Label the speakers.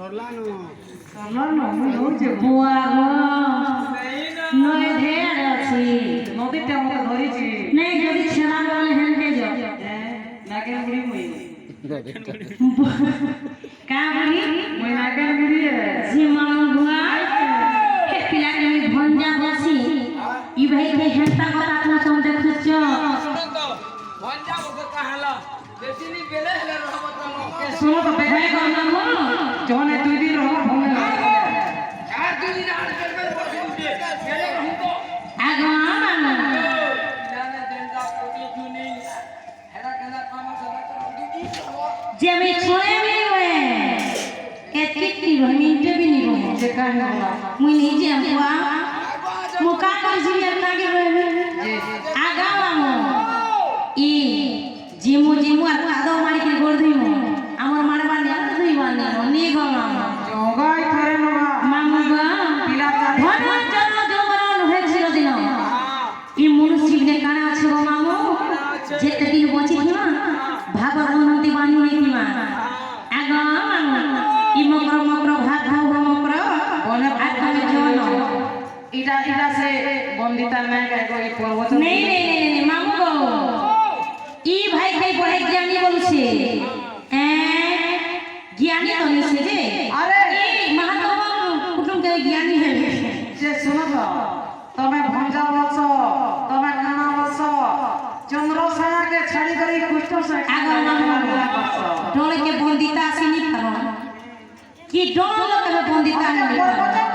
Speaker 1: सरलानो मुझे बुआ नय ढेर अछि नदीटा मत धरिछि नहीं যদি ছেড়া গলে হেনকে যাও নাগের মুড়ি মই का मुड़ी মই নাগের মুড়ি জি মামু বুয়া কে পিলা কে ভঞ্জা বসি ই ভাই কে হেনতা কথা তুমি সম দেখছ ভঞ্জা বসে কাহালা বেশিনি বেলে হেলে রহব তো শুনো তো ভাই গো মামু জনে দুই দিন রহব ভঙ্গে আর দুই দিন আর করবে বসে উঠে গেলে রহব আগা মামু জানে দেনটা কোটি জুনি হেরা কেনা কাম সব দুই যে আমি ছয়ে মিলবে এতকি মিনিটে বি নিব যে কান মুই নিজে আমুয়া মুকা করছি আর নাগে আগা মামু ই জিমু জিমু আর কাদো মারি কি গোল দিমু আমার মারবা নে দুই বানে নি গো মামু জগাই থরে মামু গো পিলা ধন জন্ম জমরন হয়েছিল দিন ই মনুষ্য নে কানা আছে গো মামু যেতে দিন বঁচি থিমা ভাগবতী বাণী হইতিমা আগা মামু ই মকর মকর ভাগ ভাগ মকর বনে ভাগ করে জন ইটা ইটা সে বন্দিতা না গো ই পর্বত नहीं नहीं नहीं मामू गो ই ভাই ভাই বড় জ্ঞানী বলছে জ্ঞানী তো নিছে রে আরে এই মহাদেব কুটুম কে জ্ঞানী হে যে শুনো তো তুমি ভঞ্জা বলছ তুমি কানা বলছ চন্দ্রসেনা কে ছাড়ি করে কুষ্ঠ সে আগা ডোলে के बंदिता আসেনি কারণ কি ডোলে के बंदिता नहीं